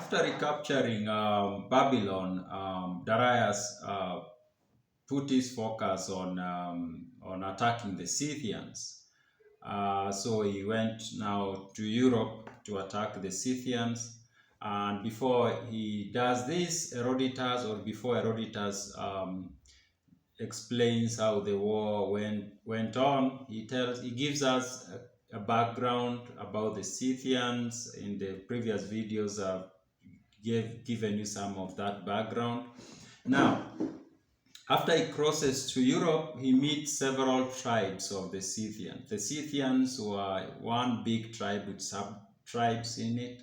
After recapturing Babylon, Darius put his focus on attacking the Scythians. So he went now to Europe to attack the Scythians. And before he does this, before Herodotus explains how the war went on, he gives us a background about the Scythians. In the previous videos, I've given you some of that background. Now, after he crosses to Europe, he meets several tribes of the Scythians. The Scythians were one big tribe with sub-tribes in it.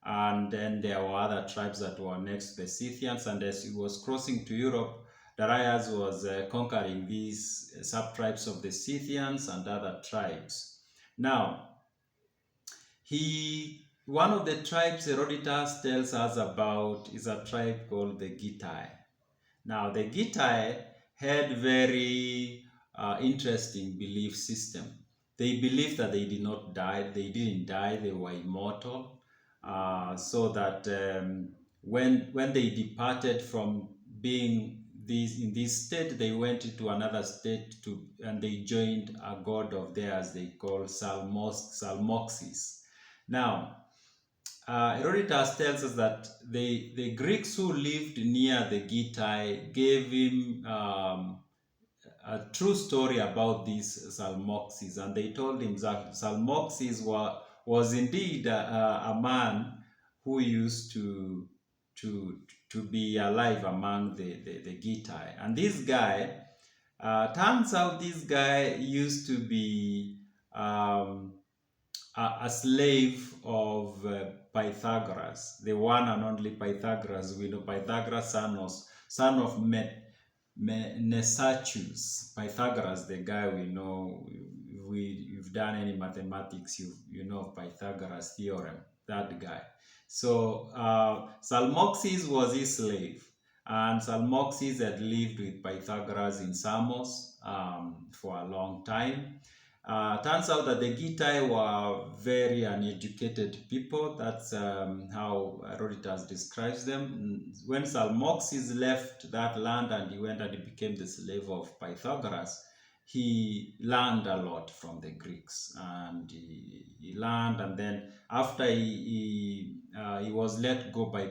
And then there were other tribes that were next to the Scythians. And as he was crossing to Europe, Darius was conquering these sub-tribes of the Scythians and other tribes. Now, one of the tribes Herodotus tells us about is a tribe called the Getae. Now, the Getae had very interesting belief system. They believed that they did not die. They didn't die. They were immortal. So that when they departed from being in this state, they went into another state and they joined a god of theirs they call Zalmoxis. Now, Herodotus tells us that the Greeks who lived near the Getae gave him a true story about this Zalmoxis, and they told him that Zalmoxis was indeed a man who used to be alive among the Getae. And this guy, turns out this guy used to be a slave of Pythagoras, the one and only Pythagoras. We know Pythagoras, son of Nesachus. Pythagoras, the guy we know. If you've done any mathematics, you know Pythagoras Theorem, that guy. So Zalmoxis was his slave, and Zalmoxis had lived with Pythagoras in Samos for a long time. Turns out that the Getae were very uneducated people. That's how Herodotus describes them. When Zalmoxis left that land and he went and he became the slave of Pythagoras, he learned a lot from the Greeks, and he learned, and then after he was let go by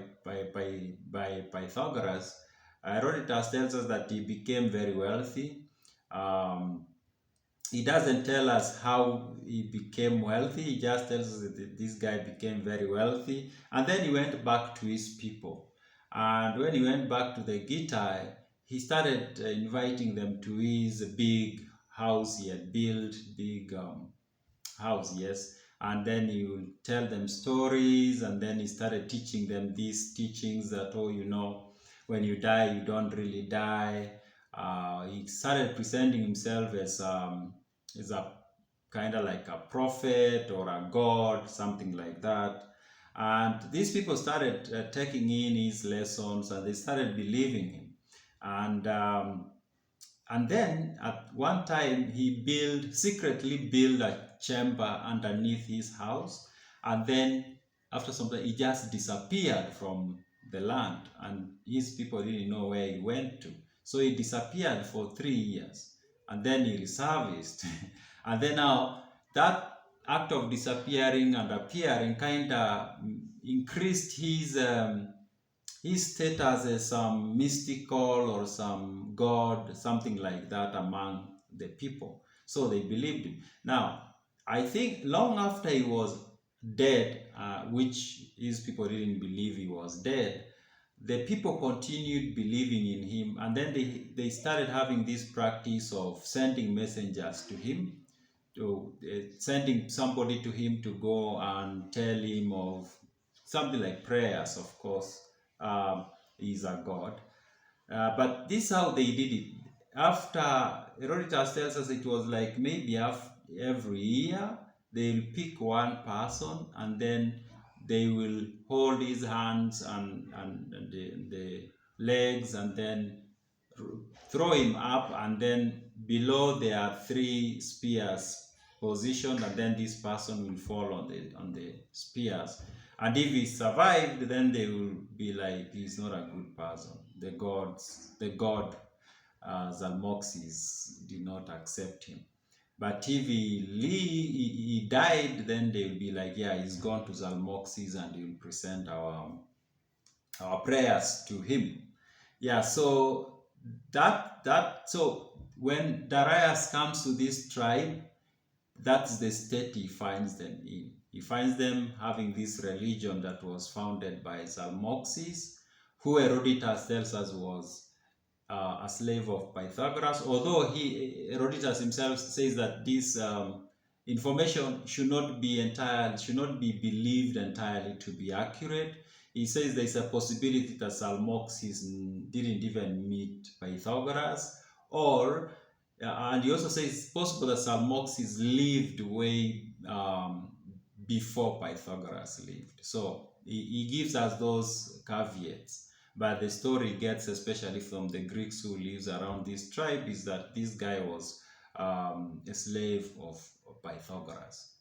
Pythagoras, Herodotus tells us that he became very wealthy. He doesn't tell us how he became wealthy. He just tells us that this guy became very wealthy, and then he went back to his people. And when he went back to the Getae, he started inviting them to his big house he had built, big house, yes. And then he would tell them stories, and then he started teaching them these teachings that, oh, you know, when you die, you don't really die. He started presenting himself as a kind of like a prophet or a god, something like that. And these people started taking in his lessons, and they started believing him. And then at one time he secretly built a chamber underneath his house, and then after some time he just disappeared from the land, and his people didn't know where he went to. So he disappeared for 3 years, and then he resurfaced. And then now that act of disappearing and appearing kind of increased his status as some mystical or some god, something like that among the people. So they believed him. Now, I think long after he was dead, which his people didn't believe he was dead, the people continued believing in him, and then they started having this practice of sending messengers to him, sending somebody to him to go and tell him of something like prayers, of course. He's a god. But this is how they did it. After, Herodotus tells us it was like maybe every year they'll pick one person, and then they will hold his hands and the legs, and then throw him up, and then below there are 3 spears positioned, and then this person will fall on the spears. And if he survived, then they will be like, he's not a good person. The god Zalmoxis did not accept him. But if he died, then they will be like, yeah, he's gone to Zalmoxis and he will present our prayers to him. Yeah, so so when Darius comes to this tribe, that's the state he finds them in. He finds them having this religion that was founded by Zalmoxis, who Herodotus tells us was a slave of Pythagoras, although Herodotus himself says that this information should not be believed entirely to be accurate. He says there's a possibility that Zalmoxis didn't even meet Pythagoras, or and he also says it's possible that Zalmoxis lived way before Pythagoras lived. So he gives us those caveats. But the story gets, especially from the Greeks who lives around this tribe, is that this guy was a slave of Pythagoras.